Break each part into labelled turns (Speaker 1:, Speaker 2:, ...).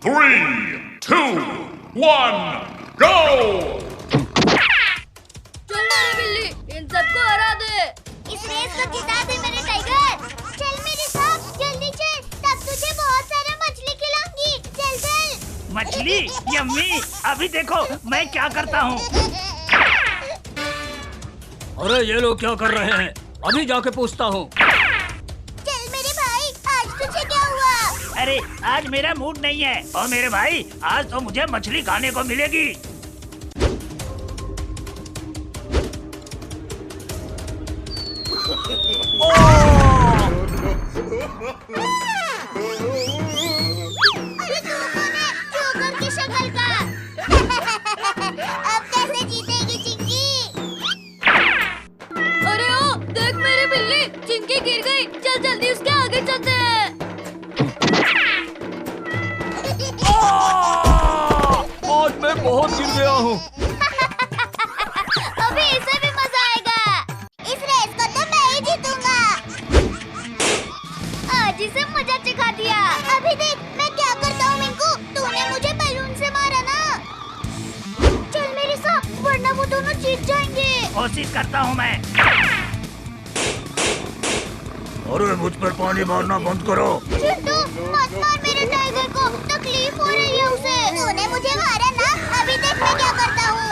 Speaker 1: 3, 2, 1, go!
Speaker 2: चल मेरी बिल्ली, इन सबको हरा दे।
Speaker 3: इस रेस को जिता दे मेरे टाइगर। चल मेरे साथ, जल्दी चल, तब तुझे बहुत सारा मछली खिलाऊंगी। चल चल।
Speaker 4: मछली? यम्मी, अभी देखो मैं क्या करता हूँ।
Speaker 5: अरे ये लोग क्या कर रहे हैं? अभी जाके पूछता हूँ।
Speaker 3: चल मेरे भाई, आज तुझे क्या हुआ?
Speaker 4: अरे आज मेरा मूड नहीं है और मेरे भाई आज तो मुझे मछली खाने को मिलेगी।
Speaker 3: अरे तू कौन है? जोकर की शक्ल का। अब कैसे जीतेगी चिंकी?
Speaker 2: अरे ओ, देख मेरी बिल्ली, चिंकी गिर गई। चल जल्दी उसके आगे चलते हैं।
Speaker 5: आज मैं बहुत गिर गया हूँ।
Speaker 3: अभी इसे भी मजा आएगा। इस रेस को तो मैं ही जीतूंगा। आज इसे मजा चखा दिया। अभी देख मैं क्या करता हूँ मिंकू। तूने मुझे बैलून से मारा ना। चल मेरे साथ, वरना वो दोनों जीत जाएंगे।
Speaker 4: कोशिश करता हूँ मैं।
Speaker 5: अरे मुझ पर पानी मारना बंद करो।
Speaker 3: चिंटू, मत मार मेरे टाइगर को, तकलीफ हो रही है उसे। तूने मुझे मारा ना, अभी देख मैं क्या करता हूँ।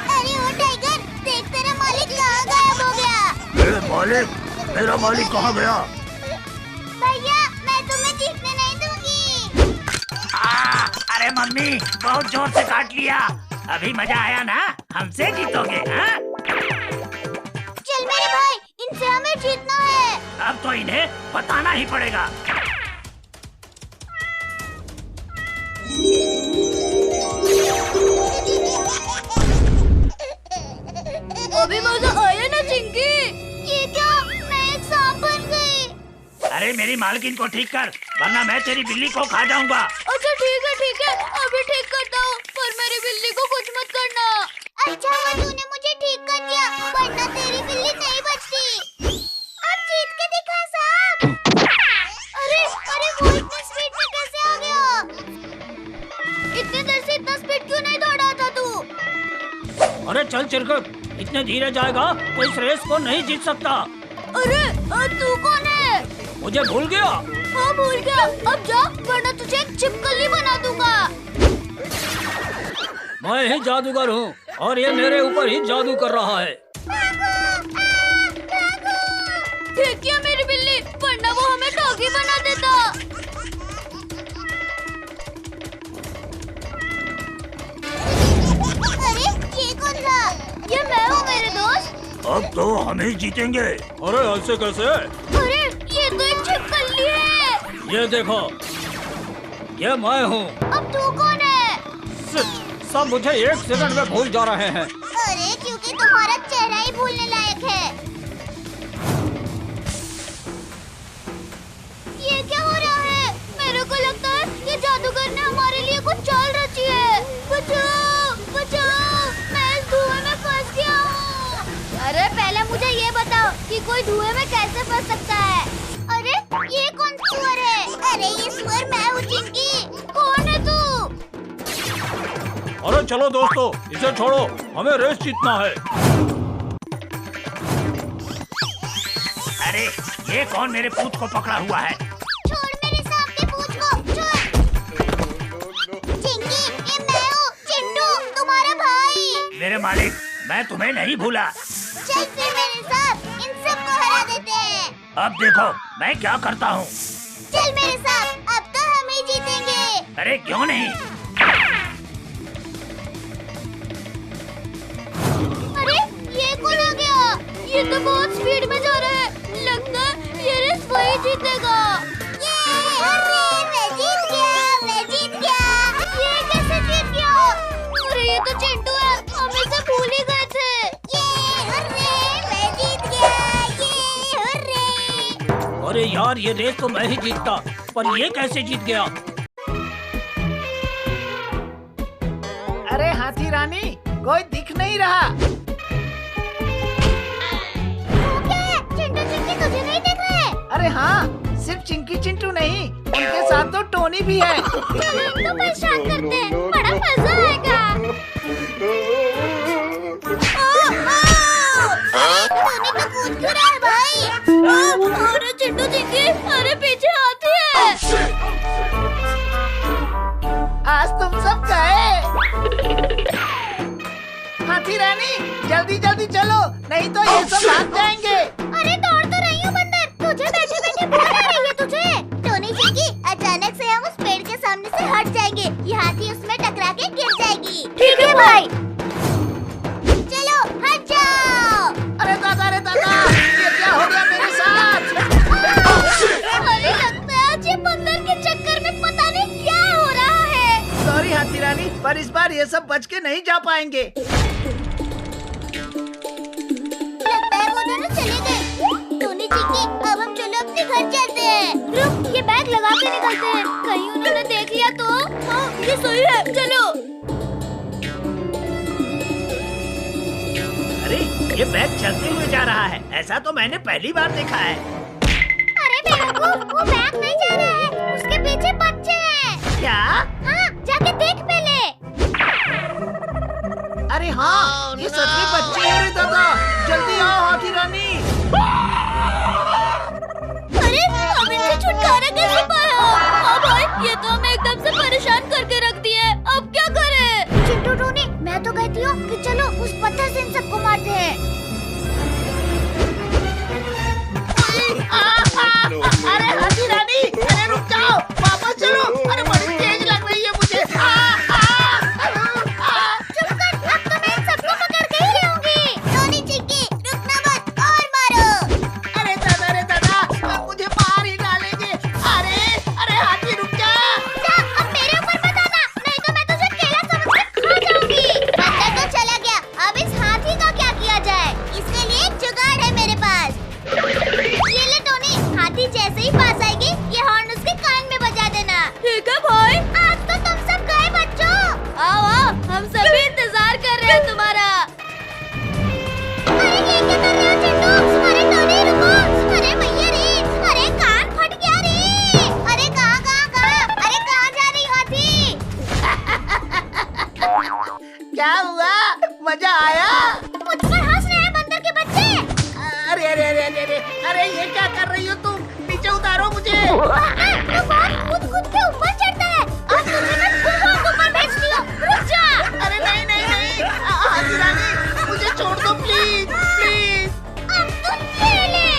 Speaker 3: अरे ओ टाइगर, देख तेरा मालिक कहाँ गायब हो गया।
Speaker 5: मालिक? मेरा मालिक कहाँ गया?
Speaker 3: भैया, मैं तुम्हें जीतने नहीं दूंगी।
Speaker 4: अरे मम्मी बहुत जोर से काट लिया। अभी मजा आया ना? हमसे जीतोगे हाँ?
Speaker 3: चल मेरे भाई, इनसे हमें जीतना है।
Speaker 4: अब तो इन्हें बताना ही पड़ेगा।
Speaker 2: अभी मजा आया ना चिंकी?
Speaker 3: ये क्या? मैं एक सांप बन गई।
Speaker 4: अरे मेरी मालकिन को ठीक कर, वरना मैं तेरी बिल्ली को खा जाऊंगा।
Speaker 2: अच्छा ठीक है, अभी ठीक करता हूँ, पर मेरी बिल्ली को कुछ मत करना।
Speaker 3: अच्छा हुआ तूने मुझे ठीक कर दिया, वरना तेरी बिल्ली नहीं बचती। अब जीत के दिखा सांप। अरे वो इतनी स्पीड में कैसे आ गया?
Speaker 2: इतनी देर से इतना स्पीड क्यों नहीं दौड़ा था तू?
Speaker 5: अरे चल चिरकुट, इतने धीरे जाएगा तो इस रेस को नहीं जीत सकता।
Speaker 2: अरे तू कौन है?
Speaker 5: मुझे भूल गया?
Speaker 2: हाँ भूल गया। अब जा, वरना तुझे एक छिपकली बना दूंगा।
Speaker 5: मैं ही जादूगर हूँ और ये मेरे ऊपर ही जादू कर रहा है।
Speaker 2: ठीक किया मेरी बिल्ली, वरना वो हमें डॉगी बना देता।
Speaker 3: अरे ये कौन था?
Speaker 2: ये मैं हूँ मेरे दोस्त।
Speaker 5: अब तो हम ही जीतेंगे। अरे ऐसे कैसे?
Speaker 2: अरे ये तो एक छिपकली है।
Speaker 5: ये देखो, ये मैं हूँ।
Speaker 3: अब तू कौन है?
Speaker 5: सब मुझे एक सेकंड में भूल जा रहे हैं।
Speaker 3: अरे क्योंकि तुम्हारा चेहरा ही भूलने लायक है।
Speaker 2: ये क्या हो रहा है? मेरे को लगता है कि जादूगर ने हमारे लिए कुछ चाल रची है। बचाओ बचाओ, मैं इस धुएं में फंस गया हूँ। अरे पहले मुझे ये बताओ कि कोई धुएं में कैसे फंस सकता है?
Speaker 3: अरे ये कौन सुअर है? अरे ये सुअर मैं हूँ चिंकी।
Speaker 2: कौन है तू?
Speaker 5: अरे चलो दोस्तों, इसे छोड़ो, हमें रेस जीतना है।
Speaker 4: अरे ये कौन मेरे पूंछ को पकड़ा हुआ है?
Speaker 3: छोड़ मेरे सांप के पूंछ को, छोड़। चिंकी, ये मैं हूँ, चिंटू, तुम्हारा भाई।
Speaker 4: मेरे मालिक, मैं तुम्हें नहीं भूला।
Speaker 3: चल फिर मेरे साथ, इन सबको हरा देते हैं।
Speaker 4: अब देखो मैं क्या करता हूँ।
Speaker 3: चल मेरे साथ, अब तो हम ही जीतेंगे।
Speaker 4: अरे क्यों नहीं?
Speaker 3: अरे ये कौन आ गया?
Speaker 2: ये तो बहुत स्पीड में जा रहा है। लगता है ये रेस वही जीतेगा।
Speaker 3: अरे मैं जीत गया।
Speaker 2: ये कैसे जीत गया? अरे ये तो चिंटू है, हम इसे भूल ही गए थे।
Speaker 3: मैं जीत गया।
Speaker 5: अरे यार, ये रेस तो मैं ही जीतता, पर ये कैसे जीत गया?
Speaker 6: अरे हाथी रानी, कोई दिख नहीं रहा।
Speaker 3: चिंटू चिंकी तुझे नहीं देख रहे?
Speaker 6: अरे हाँ, सिर्फ चिंकी चिंटू नहीं, उनके साथ तो टोनी टोनी भी है।
Speaker 2: चलो इनको परेशान करते हैं, बड़ा मजा आएगा।
Speaker 3: टोनी तो कूद क्यों रहा है भाई?
Speaker 2: अरे चिंटू चिंकी, अरे पीछे हाथी है।
Speaker 6: आज तुम सब गए। हाथी रानी जल्दी जल्दी चलो, नहीं तो ये सब भाग जाएंगे।
Speaker 3: अरे दौड़ तो रही हूँ बंदर, तुझे बैठे बैठे भूख आ रही है तुझे। टोनी चिंकी, अचानक से हम उस पेड़ के सामने से हट जाएंगे, ये हाथी उसमें टकरा के गिर जाएगी।
Speaker 2: ठीक है भाई।
Speaker 3: चलो हट जाओ।
Speaker 6: अरे दादा, ये क्या हो गया मेरे साथ?
Speaker 2: अरे लगता है आज ये बंदर के चक्कर में पता नहीं क्या हो रहा है।
Speaker 6: सॉरी हाथी रानी, पर इस बार ये सब बच के नहीं जा पाएंगे।
Speaker 3: लगता है वो दोनों चले गए। टोनी चिंकी, अब हम चलो अपने घर चलते हैं।
Speaker 2: रुक, ये बैग लगा के निकलते हैं, कहीं उन्होंने देख लिया तो। हाँ, ये सही है, चलो।
Speaker 4: अरे ये बैग चलते हुए जा रहा है, ऐसा तो मैंने पहली बार देखा है।
Speaker 3: अरे बेवकूफ, वो बैग नहीं जा रहा है, उसके पीछे बच्चे हैं।
Speaker 4: क्या?
Speaker 3: हाँ, जाके देख पहले।
Speaker 6: अरे हाँ, ये सच में बच्चे हैं रे दादा, जल्दी आओ हाथी रानी।
Speaker 2: अरे हम इनसे छुटकारा कैसे पाया? हाँ भाई, ये तो हमें एकदम से परेशान करके रख दिए, अब क्या करें?
Speaker 3: चिंटू टोनी, मैं तो कहती हूँ कि चलो उस पत्थर से इन सबको मारते हैं।
Speaker 6: अरे हाथी रानी, अरे रुक जाओ, वापस चलो। अरे बड़ी तेज लग रही है मुझे।
Speaker 3: चुप कर, अब तो मैं इन सबको पकड़ के ही रहूंगी। टोनी चिंकी, रुकना मत और मारो।
Speaker 6: अरे दादा, अब मुझे मार ही डालेंगे। अरे हाथी रुक जा।
Speaker 3: जा, अब मेरे ऊपर मत आना, नहीं तो मैं तुझे केला समझकर खा जाऊंगी। बंदर तो चला गया, अब इस हाथी का क्या किया जाए? इसके लिए एक जुगाड़ है मेरे पास। ये ले टोनी, हाथी जैसे ही पास आएगी, ये हॉर्न उसके कान में बजा देना।
Speaker 2: ठीक है भाई।
Speaker 3: आज तो तुम सब गए बच्चों।
Speaker 2: आओ आओ, हम सभी इंतजार कर रहे हैं तुम्हारा।
Speaker 3: अरे ये क्या कर रहे हो चिंटू? अरे टोनी रुको, अरे भैया रे, अरे कान फट गया रे। अरे कहाँ, अरे कहाँ जा रही हाथी?
Speaker 6: क्या हुआ, मजा आया?
Speaker 3: मुझ पर हंस रहे हैं बंदर के बच्चे।
Speaker 6: अरे ये क्या कर रही हो तुम? नीचे उतारो मुझे।
Speaker 3: तो बहुत कूद के ऊपर चढ़ता है, अब तुझे मैं खुद ऊपर भेजती हूँ, रुक जा।
Speaker 6: अरे नहीं, हाथी रानी मुझे छोड़ दो प्लीज।
Speaker 3: अब तुम ये ले।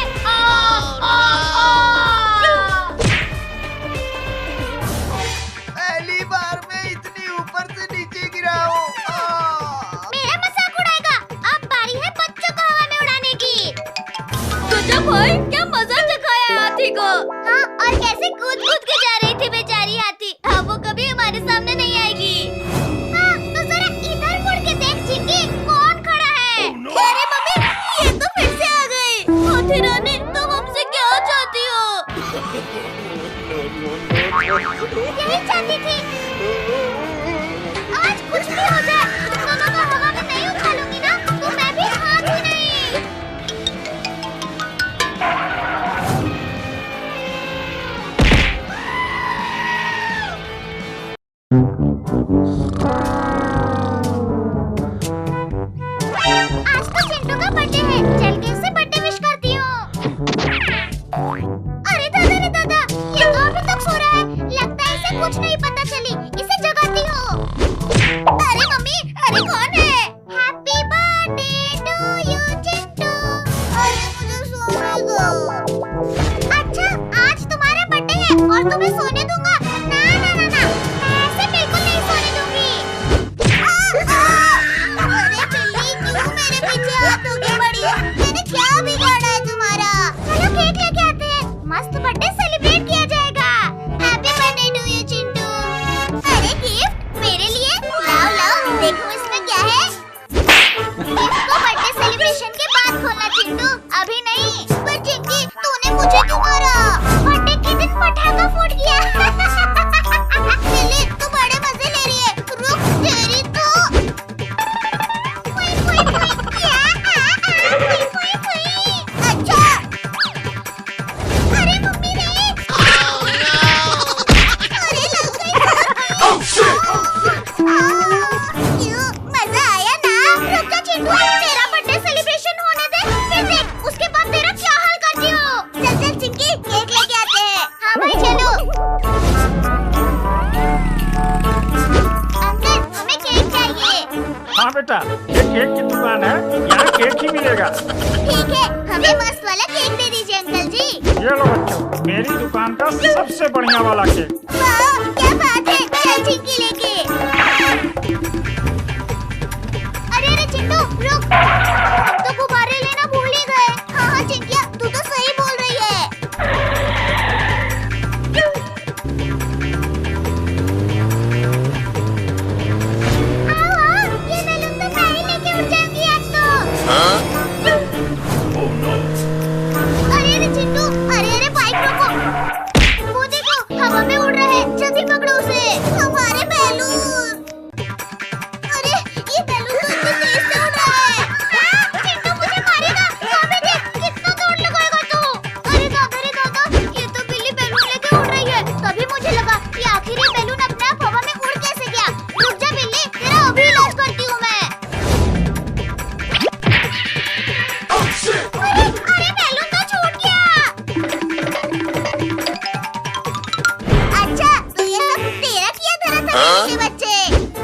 Speaker 6: पहली बार मैं इतनी ऊपर से नीचे गिरा हूँ।
Speaker 3: मेरा मजाक उड़ाएगा, अब बारी है बच्चों को हवा में उड़ाने की।
Speaker 2: गजब भाई, क्या मजा चखाया हाथी को।
Speaker 3: हाँ, और कैसे कूद के जा रही थी बेचारी हाथी, अब वो कभी हमारे सामने नहीं आएगी। हाँ, तो जरा इधर मुड़ के देख चिंकी, कौन खड़ा है?
Speaker 2: अरे मम्मी, ये तो फिर से आ गई। हाथी रानी, तुम हमसे क्या चाहती हो?
Speaker 3: यही चाहती थी। आज कुछ भी हो जाए, तुम दोनों को हवा में नहीं उछालूंगी ना, तो मैं भी हाथी नहीं। आज तो चिंटू का बर्थडे है, चल के उसे बर्थडे विश करती हूँ। अरे दादा, ये तो अभी तक सो रहा है, लगता है इसे कुछ नहीं पता चली, इसे जगाती हूँ। अरे मम्मी, अरे कौन है? Happy birthday to you Chintu. अरे मुझे सोने दो। अच्छा, आज तुम्हारा बर्थडे है और तुम्हें सोने दूंगा? ना, मैं ऐसे बिल्कुल नहीं सोने दूंगी।
Speaker 5: हाँ बेटा, ये केक की दुकान है, यहाँ केक ही मिलेगा।
Speaker 3: ठीक है, हमें मस्त वाला केक दे दीजिए अंकल जी।
Speaker 5: ये लो बच्चों, मेरी दुकान का सबसे बढ़िया वाला केक।
Speaker 3: वाह, क्या बात है, चल चिंकी लेके। अरे अरे चिंटू रुक, हम तो गुब्बारे लेना भूल ही गए। हाँ हाँ चिंकिया, तू तो सही बोल रही है। ये बैलून तो मैं ही लेके उड़ जाऊंगी आज तो। अरे अरे चिंटू, अरे अरे बाइक रोको। वो देखो हवा में उड़ रहा है, जल्दी पकड़ो उसे। हमारे बैलून। अरे ये बैलून तो इतनी तेज से उड़ रहा है। चिंटू मुझे मारेगा। यहाँ पे देख, कितना दौड़ लगाएगा तू। अरे दादा, ये तो बिल्ली बैलून लेके उड़ रही है। तभी मुझे लगा कि आखिर ये बैलून अपने आप हवा में उड़ कैसे गया। रुक जा बिल्ली, तेरा अभी इलाज करती हूँ मैं। अरे बैलून तो छूट गया। अच्छा तो ये सब तेरा किया धरा था मेरे बच्चे।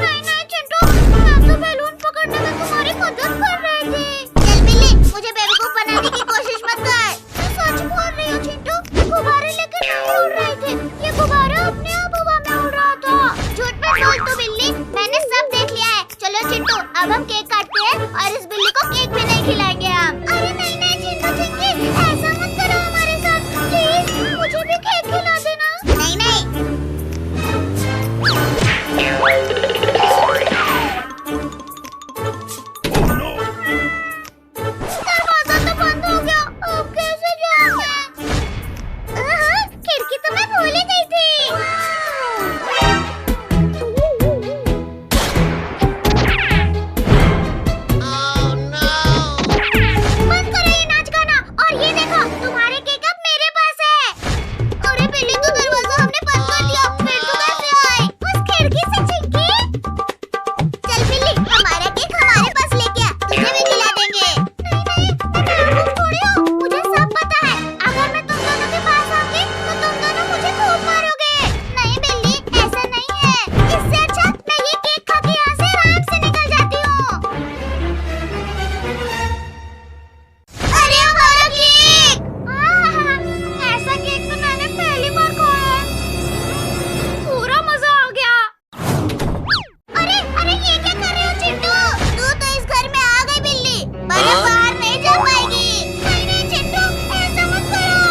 Speaker 3: नहीं चिंटू, मैं तो बैलून पकड़ने में तुम्हारी मदद कर रही थी। चल बिल्ली, मुझे बेवकूफ बनाने की कोशिश मत कर। मैं सच बोल रही हूँ चिंटू, गुब्बारे लेकर नहीं उड़ रहे थे। ये गुब्बारा अपने आप हवा में उड़ रहा था। झूठ में बोल तू बिल्ली, मैंने सब देख लिया है। चलो चिंटू, अब हम केक काटते हैं और इस बिल्ली को केक भी नहीं खिलाएंगे हम। अरे नहीं चिंटू चिंकी, ऐसा मत करो हमारे साथ प्लीज, मुझे भी केक खिला देना। नहीं दरवाजा तो बंद हो गया, अब कैसे जाऊं मैं? खिड़की तो मैं भूल ही गई थी। बंद करो ये नाच गाना, और ये देखो तुम्हारे केक अब मेरे पास है। अरे बिल्ली, तो दरवाजा हमने बंद कर दिया, फिर तो कैसे आए? उस खिड़की से चिंकी। चल बिल्ली, हमारा केक हमारे पास लेके आ, तुझे भी खिला देंगे। नहीं मैं बेवकूफ थोड़ी हूँ, मुझे सब पता है। अगर मैं तुम दोनों के पास आऊंगी तो तुम दोनों मुझे खूब मारोगे। नहीं बिल्ली, ऐसा नहीं है। इससे अच्छा मैं ये केक खा के यहाँ से आराम से निकल जाती हूँ। अरे हमारा केक! ऐसा केक तो मैंने पहली बार खाया है। पूरा मजा आ गया। अरे अरे ये क्या कर रहे हो चिंटू? तू तो इस घर में आ गई बिल्ली, पर अब बाहर नहीं जा पाएगी। नहीं चिंटू, ऐसा मत करो।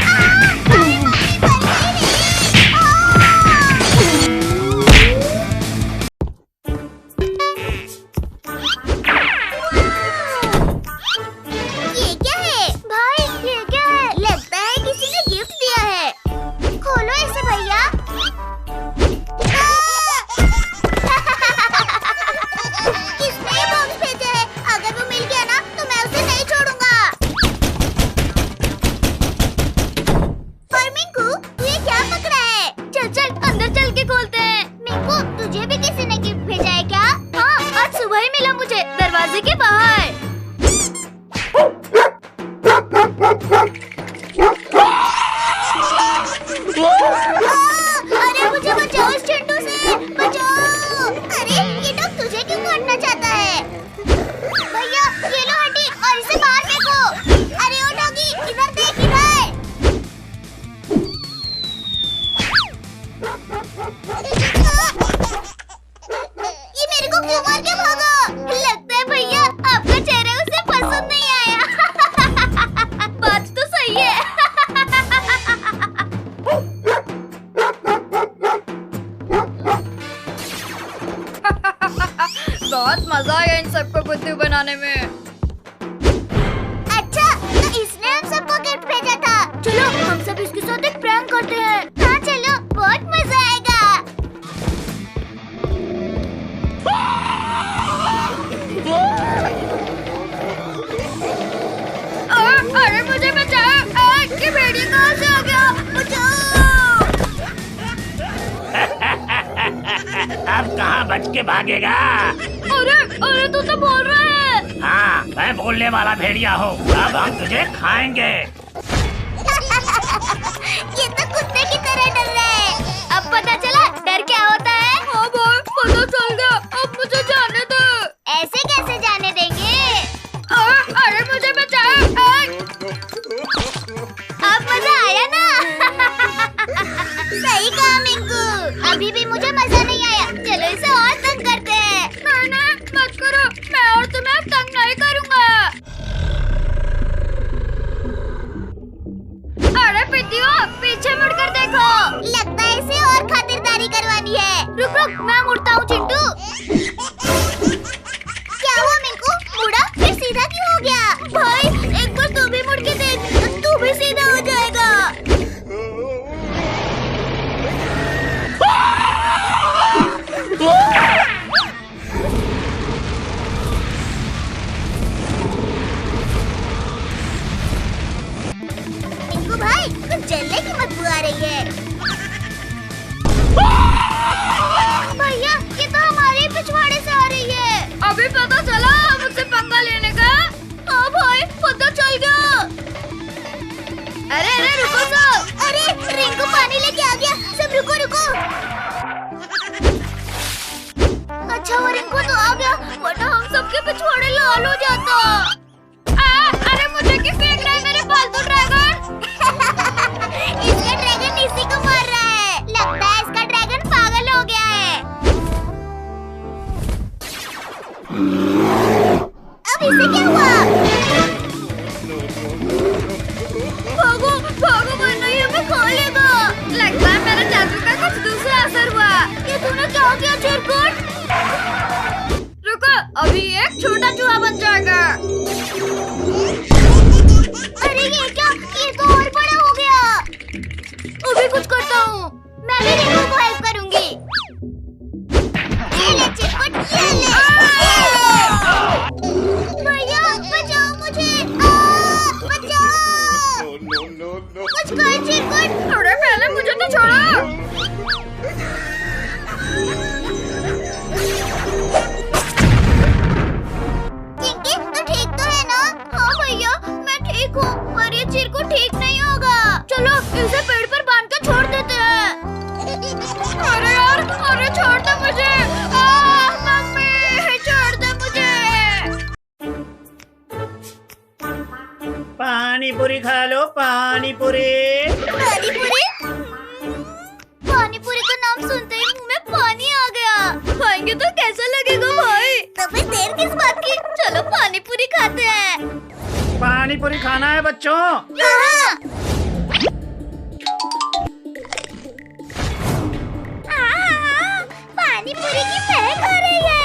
Speaker 3: अरे मम्मी बल्ली। ये क्या है भाई? ये क्या है? लगता है किसी ने गिफ्ट दिया है। खोलो इसे भैया। किसने ये बॉक्स भेजा है? अगर वो मिल गया ना तो मैं उसे नहीं छोड़ूंगा। और मिंकू, तू ये क्या पकड़ा है? चल अंदर चल के खोलते हैं। मिंकू, तुझे भी किसी ने गिफ्ट भेजा है क्या? हाँ, आज सुबह ही मिला मुझे, दरवाजे के बाहर। अरे मुझे बचाओ इस चिंटू से, बचाओ। अरे ये डॉग तुझे क्यों काटना चाहता है? भैया ये लो हड्डी और इसे बाहर फेंको। अरे ओ डॉगी, इधर देख इधर। ये मेरे को क्यों मार के भागा? लगता है भैया आपका चेहरा उसे पसंद नहीं आया। बात तो सही है।
Speaker 2: बहुत मजा आया इन सबको बुद्धू बनाने में।
Speaker 3: अच्छा तो इसने हम सबको गिफ्ट भेजा था। चलो हम सब इसके साथ एक प्रैंक करते हैं। हाँ चलो, बहुत मजा आएगा।
Speaker 2: अरे मुझे बचाओ, ये भेड़िया कहाँ से आ गया? बचाओ।
Speaker 4: अब कहाँ बच के भागेगा?
Speaker 2: अरे तू तो बोल रहा है।
Speaker 4: हाँ, मैं बोलने वाला भेड़िया हूँ। अब हम तुझे खाएंगे।
Speaker 3: ये तो कुत्ते की तरह डर रहा है।
Speaker 2: अब पता चला डर क्या होता है? हाँ भाई, पता चल गया। अब मुझे
Speaker 3: अभी भी मुझे मजा नहीं आया। चलो इसे और तंग करते हैं।
Speaker 2: नहीं मत करो, मैं और तुम्हें अब तंग नहीं करूँगा। अरे पितियो, पीछे मुड़कर देखो।
Speaker 3: लगता है इसे और खातिरदारी करवानी है।
Speaker 2: रुक रुक, मैं मुड़ता हूँ चिंटू।
Speaker 3: क्या हुआ मिंकू? मुड़ा फिर सीधा क्यों हो गया?
Speaker 2: भाई एक बार तू भी मुड़ के देख, तू भी सीधा हो जाएगा।
Speaker 3: मिंकू भाई, कुछ जलने की बदबू आ रही है।
Speaker 2: भैया ये तो हमारे पिछवाड़े से आ रही है। अभी पता चला मुझसे पंगा लेने का। हाँ भाई पता चल गया। अरे रुको सब।
Speaker 3: अरे रिंकू पानी लेके आ गया। सब रुको।
Speaker 2: अच्छा वो रिंकू तो आ गया, वरना हम सबके पिछवाड़े लाल हो जाता। अरे मुझे क्यों फेंक रहा है मेरे पालतू ड्रैगन?
Speaker 3: इसका ड्रैगन इसी को मार रहा है। लगता है इसका ड्रैगन पागल हो गया है। अब इसे क्या हुआ?
Speaker 2: भागो वरना ये हमें खा लेगा। लगता है मेरे जादू का कुछ दूसरा असर हुआ। ये तूने क्या किया चिरकुट? रुको, अभी एक छोटा चूहा बन जाएगा।
Speaker 3: अरे ये क्या? ये तो और बड़ा हो गया।
Speaker 2: अभी कुछ करता हूँ।
Speaker 3: मैं भी रिंकू को हेल्प करूंगी। ये ले चिरकुट, ये ले। भैया बचाओ मुझे। बचाओ। कुछ कर चिरकुट।
Speaker 2: अरे पहले मुझे तो छोड़ो।
Speaker 3: चिंकी तू ठीक तो है ना?
Speaker 2: हाँ भैया मैं ठीक हूँ, पर ये चिरकुट ठीक नहीं होगा। चलो इसे पेड़ पर बांध कर छोड़ देते हैं। अरे यार, अरे छोड़ दे मुझे। मम्मी छोड़ दे मुझे।
Speaker 5: पानी पूरी खा लो, पानी पूरी।
Speaker 2: पानी पूरी का नाम सुनते ही मुंह में पानी आ गया। खाएंगे तो कैसा लगेगा भाई?
Speaker 3: तो फिर देर किस बात की?
Speaker 2: चलो पानी पूरी खाते हैं।
Speaker 5: पानी पूरी खाना है बच्चों।
Speaker 3: हाँ। पानी पूरी की महक आ रही है।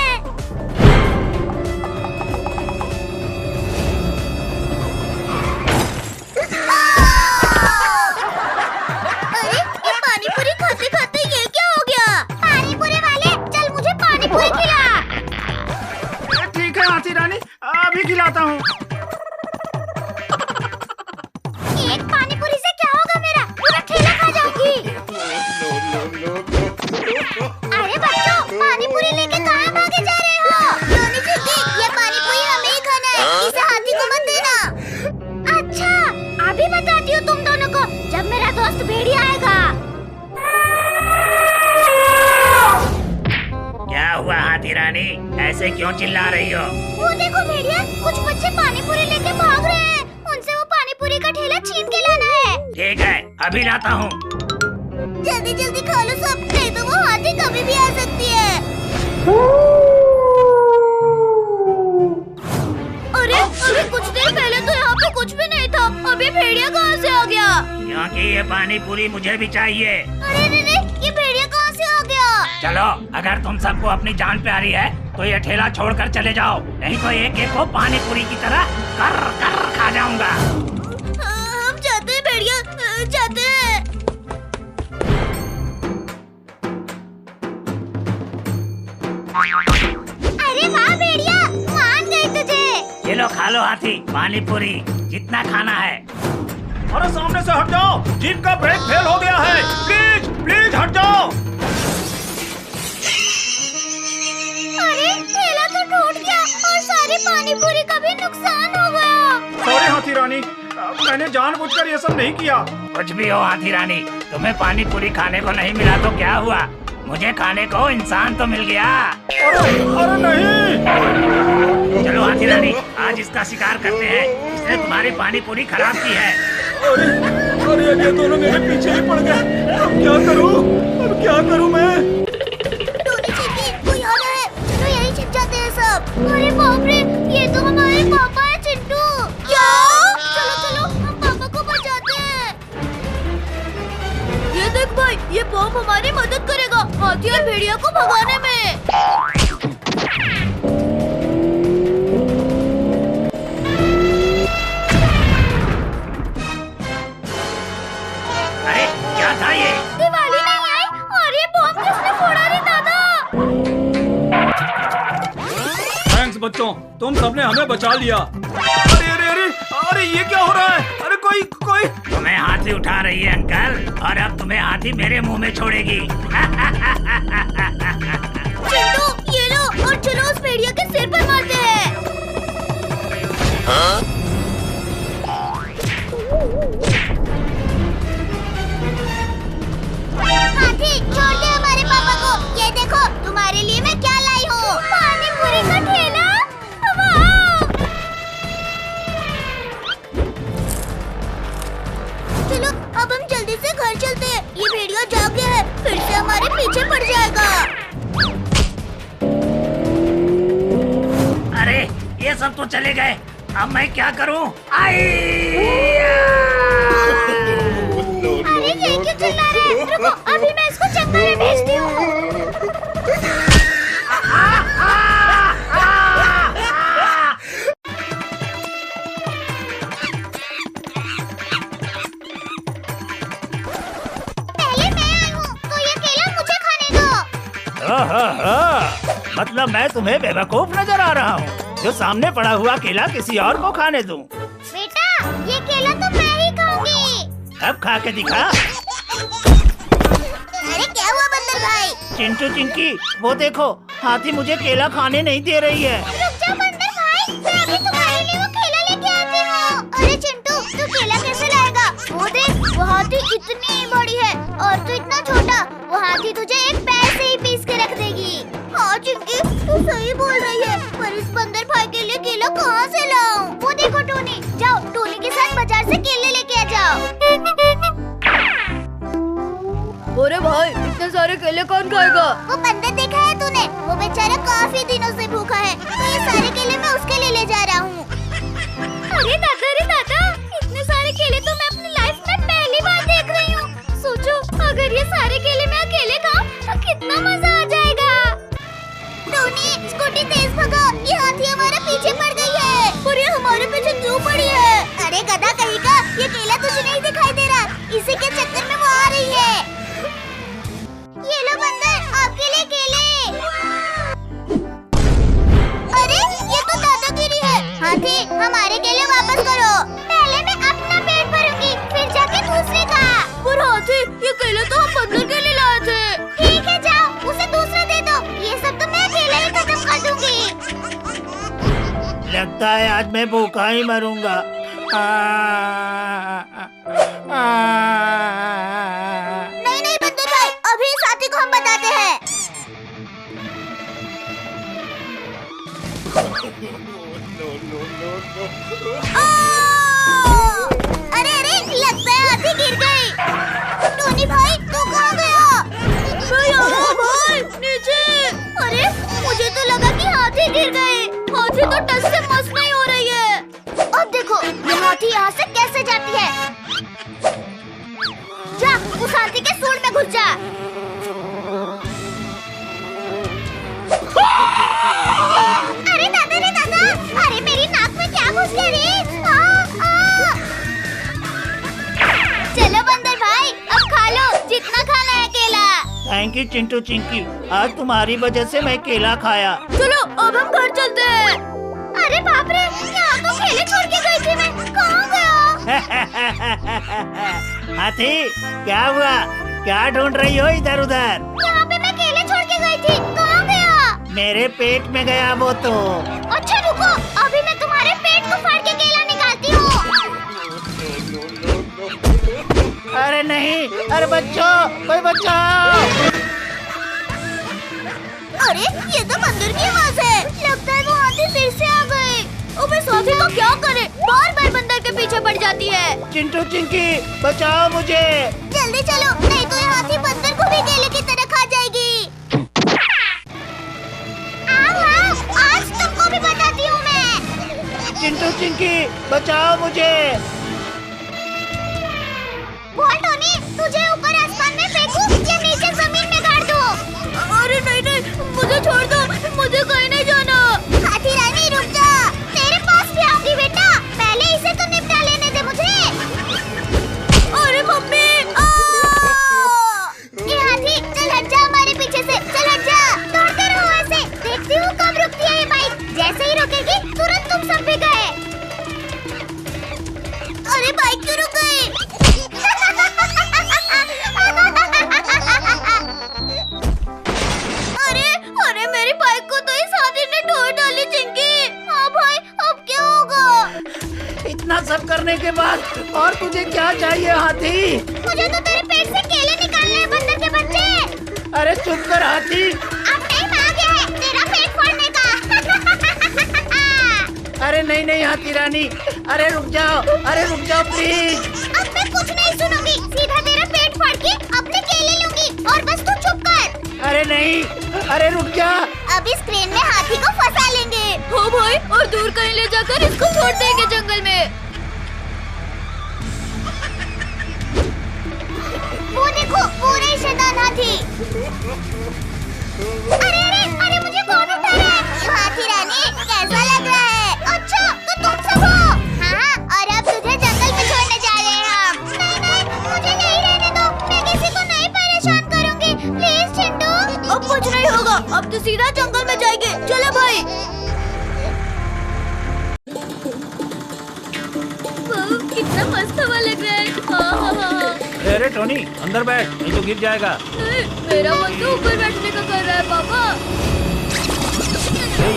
Speaker 2: अरे ये पानी पूरी खाते खाते ये क्या हो गया?
Speaker 3: पानी पूरी वाले, चल मुझे पानी पूरी खिला।
Speaker 5: ठीक है हाथी रानी, अभी खिलाता हूँ।
Speaker 3: एक पानी पूरी से क्या होगा? मेरा पूरा ठेला खा जाऊंगी। अरे बच्चों, पानी पूरी लेके कहाँ भागे जा रहे हो? रोनी चिट्टी, ये पानी पूरी हमें ही खाना है। इसे हाथी को मत देना। अच्छा, अभी बताती हूँ तुम दोनों को, जब मेरा दोस्त भेड़िया आएगा।
Speaker 4: क्या हुआ हाथी रानी, ऐसे क्यों चिल्ला रही हो?
Speaker 3: वो देखो भेड़िया, कुछ बच्चे पानी पूरी लेके भाग रहे हैं। उनसे वो पानी पूरी का ठेला छीन के लाना है।
Speaker 4: ठीक है, अभी लाता हूँ।
Speaker 3: जल्दी जल्दी खा लो सब, नहीं तो वो हाथी कभी भी आ सकती है।
Speaker 2: अरे अभी कुछ देर पहले तो यहाँ पे कुछ भी नहीं था, अभी भेड़िया कहाँ से आ गया?
Speaker 4: क्योंकि ये पानी पूरी मुझे भी चाहिए।
Speaker 3: अरे ये भेड़िया कहाँ से आ गया?
Speaker 4: चलो, अगर तुम सबको अपनी जान प्यारी है तो ये ठेला छोड़कर चले जाओ, नहीं तो एक एक को पानी पूरी की तरह कर कर खा जाऊंगा।
Speaker 2: हम जाते हैं भेड़िया, जाते हैं।
Speaker 3: अरे वाह भेड़िया, मान गई तुझे।
Speaker 4: ये लो खा लो हाथी, पानी पूरी जितना खाना है।
Speaker 5: अरे सामने से हट जाओ, जीप का ब्रेक फेल हो गया है। प्लीज प्लीज हट जाओ।
Speaker 3: अरे ठेला तो टूट गया और सारी पानी पूरी का भी नुकसान हो गया।
Speaker 5: सॉरी हाथी रानी, मैंने जानबूझकर ये सब नहीं किया।
Speaker 4: कुछ भी हो हाथी रानी, तुम्हें पानी पूरी खाने को नहीं मिला तो क्या हुआ, मुझे खाने को इंसान तो मिल गया।
Speaker 5: अरे नहीं।
Speaker 4: चलो हाथी रानी, आज इसका शिकार करते हैं, इसने तुम्हारी पानी पूरी खराब की है।
Speaker 5: अरे ये दोनों मेरे पीछे ही पड़ गए। अब क्या करूं मैं?
Speaker 2: हमारी मदद करेगा हाथी और भेड़िया को भगाने में।
Speaker 4: अरे क्या था ये?
Speaker 2: दिवाली नहीं आई और ये बॉम्ब किसने फोड़ा रे दादा?
Speaker 5: थैंक्स बच्चों, तुम सबने हमें बचा लिया। अरे अरे अरे अरे ये क्या हो रहा है? अरे कोई कोई
Speaker 4: तुम्हें हाथी उठा रही है अंकल, और अब तुम्हें हाथी मेरे मुंह में छोड़ेगी।
Speaker 2: चिंटू ये लो और चलो उस भेड़िया के सिर पर मारते हैं।
Speaker 3: हाथी छोड़ दे हमारे पापा को। ये देखो तुम्हारे लिए मैं क्या लाई हूँ।
Speaker 2: पानी पूरी का ठेला। वाह!
Speaker 3: चलो अब हम जल्दी से घर चलते हैं। ये भेड़िया जाग गया है, फिर से हमारे पीछे पड़ जाएगा।
Speaker 4: अरे ये सब तो चले गए, अब मैं क्या करूं?
Speaker 3: अरे ये क्यों चिल्ला रहे हैं? रुको अभी मैं इसको चक्कर में भेजती हूँ। पहले मैं आई हूँ तो ये केला मुझे खाने दो।
Speaker 5: मतलब मैं तुम्हें बेवकूफ नजर आ रहा हूँ जो सामने पड़ा हुआ केला किसी और को खाने दूं।
Speaker 3: बेटा ये केला तो मैं ही खाऊंगी।
Speaker 5: अब खा के दिखा।
Speaker 3: अरे क्या हुआ बंदर भाई?
Speaker 5: चिंटू चिंकी वो देखो, हाथी मुझे केला खाने नहीं दे रही है।
Speaker 3: रुक जा बंदर भाई, मैं अभी तुम्हारे लिए वो केला लेके आती हूँ। अरे चिंटू तू केला कैसे लाएगा? वो देख वो हाथी इतनी बड़ी है और तू इतना छोटा। वो हाथी तुझे एक पैर से ही पीस के रख देगी। हाँ चिंकी तू सही बोल रही है, पर इस बंदर भाई के लिए केला कहाँ से लाऊं? वो देखो टोनी, जाओ टोनी के साथ बाजार से केले लेके आ जाओ।
Speaker 2: अरे भाई इतने सारे केले कौन खाएगा?
Speaker 3: वो बंदर देखा है तूने? वो बेचारा काफी दिनों से भूखा है, तो ये सारे केले मैं उसके लिए ले जा रहा हूँ।
Speaker 2: अरे दादा इतने सारे केले तो मैं अपनी लाइफ में पहली बार देख रही हूँ। सोचो अगर ये सारे केले मैं अकेले खाऊं तो कितना मजा आ जाएगा।
Speaker 3: टोनी स्कूटी तेज भगाओ, ये हाथी हमारे पीछे पड़ गई है। और ये हमारे पीछे क्यों पड़ी है? अरे गधा कहीं का, ये केला तुझे नहीं दिखाई दे रहा? इसी के चक्कर में वो आ रही है। ये लो बंदर आपके लिए केले। अरे ये तो दादागिरी है। हाथी हमारे केले वापस करो। पहले मैं अपना पेट भरूंगी, फिर जाके दूसरे का।
Speaker 2: पर हाथी ये केले तो हम बंदर के लिए लाए थे।
Speaker 3: ठीक है जाओ उसे दूसरा दे दो, ये सब तो मैं अकेले ही खत्म कर दूंगी।
Speaker 5: लगता है आज मैं भूखा ही मरूंगा।
Speaker 3: नहीं बंदर भाई, अभी साथी को हम बताते हैं। अरे लगता है हाथी गिर गई। टोनी भाई तू कहाँ गया?
Speaker 2: मैं यहाँ भाई नीचे।
Speaker 3: अरे मुझे तो लगा कि हाथी गिर गए।
Speaker 2: हाथी तो टस से मस नहीं हो रही है।
Speaker 3: अब देखो ये हाथी यहाँ से कैसे जाती है। जा उस हाथी के सूंड में घुस जा। अरे दादा अरे मेरी नाक में क्या घुस गया रे? चलो बंदर भाई अब खा लो जितना खाना है केला।
Speaker 5: थैंक यू चिंटू चिंकी, आज तुम्हारी वजह से मैं केला खाया।
Speaker 2: चलो अब हम घर चलते हैं।
Speaker 3: अरे बाप रे, यहाँ तो केले छोड़ के गई थी मैं, कहाँ गया?
Speaker 5: हाथी क्या हुआ? क्या ढूंढ रही हो इधर उधर?
Speaker 3: यहाँ पे मैं केले छोड़ के गई थी, कहाँ गया?
Speaker 5: मेरे पेट में गया वो तो।
Speaker 3: अच्छा रुको, अभी मैं तुम्हारे पेट को फाड़ के केला निकालती हूँ।
Speaker 5: अरे नहीं, अरे बच्चों कोई बचाओ।
Speaker 3: अरे ये तो बंदर की आवाज है, लगता है वो हाथी फिर से आ गए।
Speaker 2: अब इस हाथी को क्या करे, बार बंदर के पीछे पड़ जाती है।
Speaker 5: चिंटू चिंकी बचाओ मुझे।
Speaker 3: जल्दी चलो, नहीं तो ये हाथी बंदर को भी केले की तरह खा जाएगी। आओ, आज तुमको भी बताती हूँ मैं।
Speaker 5: चिंटू चिंकी बचाओ मुझे।
Speaker 3: बोल टोनी, तुझे ऊपर आसमान में फेंकूं या नीचे जमीन
Speaker 6: करने के बाद और तुझे क्या चाहिए हाथी?
Speaker 3: मुझे तो तेरे पेट से केले निकालने हैं बंदर के बच्चे।
Speaker 6: अरे चुप कर हाथी।
Speaker 3: अब टाइम आ गया है तेरा पेट फोड़ने का।
Speaker 6: अरे नहीं नहीं हाथी रानी, अरे रुक जाओ प्लीज।
Speaker 3: अब मैं कुछ नहीं सुनूंगी, सीधा तेरा पेट फाड़ के अपने केले लूंगी और बस तू चुप कर।
Speaker 6: अरे नहीं, अरे रुक जा।
Speaker 3: अब इस क्रेन में हाथी को फंसा लेंगे।
Speaker 2: हो भाई, और दूर कहीं ले जाकर इसको छोड़ देंगे जंगल में।
Speaker 3: वो देखो, पूरा ही शैतान हाथी। अरे अरे अरे मुझे कौन उठा रहा है? हाथी रानी कैसा लग रहा है? अच्छा तो तुम सब हो। हाँ, और अब तुझे जंगल में छोड़ने जा रहे हैं हम। नहीं नहीं, मुझे नहीं रहने दो, मैं किसी को नहीं परेशान करूंगी। प्लीज चिंटू।
Speaker 2: अब कुछ नहीं होगा, अब तो सीधा जंगल में जाएंगे। चलो भाई। वाह, कितना मस्त हवा लग रहा है। हाँ।
Speaker 5: अरे टोनी अंदर बैठ, नहीं तो गिर जाएगा।
Speaker 2: नहीं, मेरा मन तो ऊपर बैठने का कर रहा है पापा।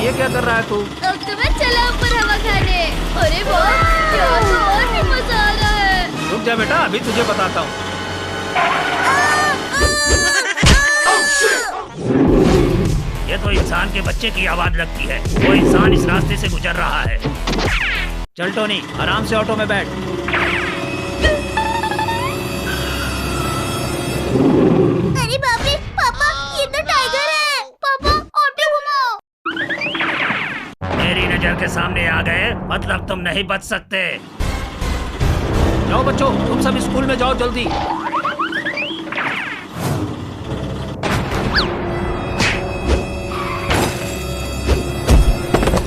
Speaker 5: ये क्या कर रहा है तू?
Speaker 2: अब तो मैं चला ऊपर हवा खाने। अरे वाह, क्या तो और भी मजा आ रहा है।
Speaker 5: रुक जा बेटा, अभी तुझे बताता हूँ।
Speaker 4: ये तो इंसान के बच्चे की आवाज लगती है। वो इंसान इस रास्ते से गुजर रहा है।
Speaker 5: चल टोनी, आराम से ऑटो में बैठ।
Speaker 3: अरे बाप रे, पापा ये तो टाइगर है। पापा ऑटो घुमाओ।
Speaker 4: मेरी नजर के सामने आ गए, मतलब तुम नहीं बच सकते।
Speaker 5: जाओ बच्चों, तुम सब स्कूल में जाओ जल्दी।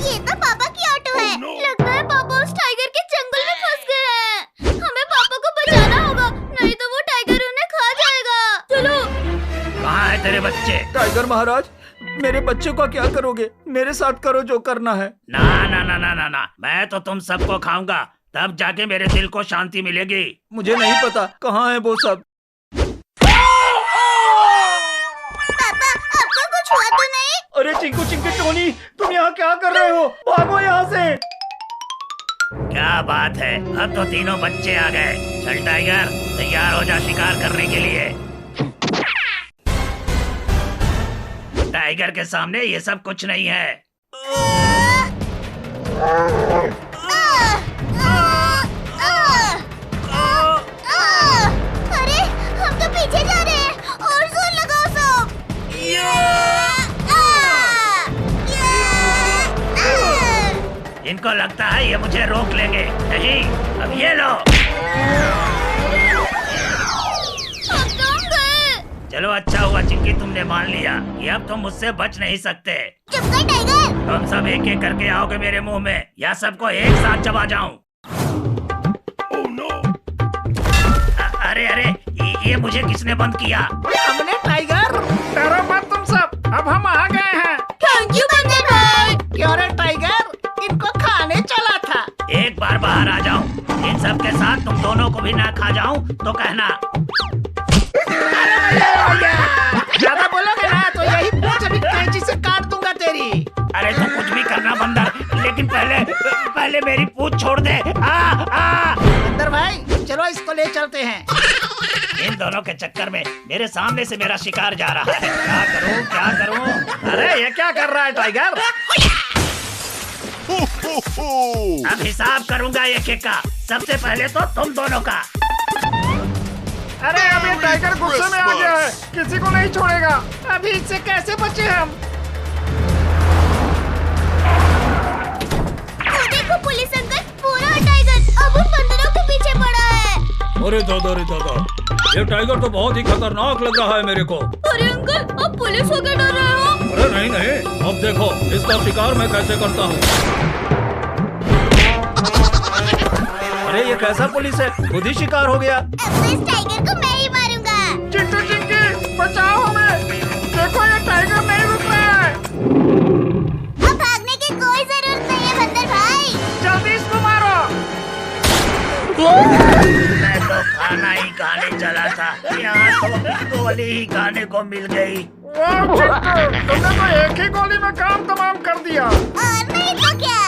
Speaker 3: ये तो पापा की ऑटो है।
Speaker 2: लगता है पापा उस टाइगर के जंगल में फंस गए हैं। हमें पापा को बचाना होगा, नहीं तो वो टाइगर उन्हें खा जाएगा। चलो।
Speaker 4: कहाँ है तेरे बच्चे?
Speaker 5: टाइगर महाराज, मेरे बच्चे का क्या करोगे? मेरे साथ करो जो करना है।
Speaker 4: ना ना ना ना ना ना, मैं तो तुम सबको खाऊंगा, तब जाके मेरे दिल को शांति मिलेगी।
Speaker 5: मुझे नहीं पता कहाँ है वो सब।
Speaker 3: पापा आपको कुछ हुआ तो नहीं?
Speaker 5: अरे चिंकू चिंकी टोनी, तुम यहाँ क्या कर रहे हो? भागो यहाँ से।
Speaker 4: क्या बात है, अब तो तीनों बच्चे आ गए। चल टाइगर, तैयार हो जा शिकार करने के लिए। टाइगर के सामने ये सब कुछ नहीं है।
Speaker 3: अरे हम तो पीछे जा रहे हैं, और जोर लगाओ सब।
Speaker 4: इनको लगता है ये मुझे रोक लेंगे। नहीं, अब ये लो।
Speaker 2: अब तो हम गए।
Speaker 4: चलो अच्छा हुआ चिंकी, तुमने मान लिया कि अब तुम मुझसे बच नहीं सकते।
Speaker 3: चुप कर टाइगर।
Speaker 4: तुम सब एक एक करके आओगे मेरे मुंह में, या सबको एक साथ चबा जाऊं? अरे अरे, ये मुझे किसने बंद किया?
Speaker 6: हमने टाइगर। डरो मत तुम सब, अब हम आ गए हैं।
Speaker 2: थैंक यू बंदर भाई।
Speaker 6: क्यों रे टाइगर, इनको खाने चला था।
Speaker 4: एक बार बाहर आ जाऊं, इन सब के साथ तुम दोनों को भी ना खा जाऊं तो कहना।
Speaker 6: ज्यादा बोलोगे ना तो यही पूंछ अभी कैंची से काट दूंगा तेरी।
Speaker 4: अरे तुम कुछ भी करना बंदर, लेकिन पहले मेरी पूंछ छोड़ दे।
Speaker 6: बंदर भाई चलो इसको ले चलते हैं।
Speaker 4: इन दोनों के चक्कर में मेरे सामने से मेरा शिकार जा रहा है। क्या करूं?
Speaker 5: अरे ये क्या कर रहा है टाइगर?
Speaker 4: अब हिसाब करूंगा एक एक का। सबसे पहले तो तुम दोनों का।
Speaker 5: अरे अब ये टाइगर गुस्से में आ गया है, किसी को नहीं छोड़ेगा।
Speaker 6: अभी इससे कैसे बचे हम?
Speaker 3: वो देखो पुलिस अंकल, पूरा टाइगर अब उन बंदरों के पीछे पड़ा है।
Speaker 5: अरे दादा, ये टाइगर तो बहुत ही खतरनाक लग रहा है मेरे को।
Speaker 2: अरे अंकल, अब पुलिस होकर डर रहे हो?
Speaker 5: अरे नहीं, अब देखो इसका शिकार मैं कैसे करता हूँ। अरे ये कैसा पुलिस है, खुद ही शिकार हो गया।
Speaker 3: अब तो इस टाइगर को मैं ही मारूंगा।
Speaker 5: चिंटू चिंकी बचाओ हमें, देखो ये टाइगर नहीं रुक रहा है।
Speaker 3: अब भागने की कोई जरूरत नहीं है बंदर भाई।
Speaker 5: जल्दी इसको मारो।
Speaker 4: मैं तो खाना ही खाने चला था, यहाँ तो गोली ही खाने को मिल गई।
Speaker 5: वाह चिंटू, तुमने तो एक ही गोली में काम तमाम कर दिया।
Speaker 3: और नहीं तो क्या।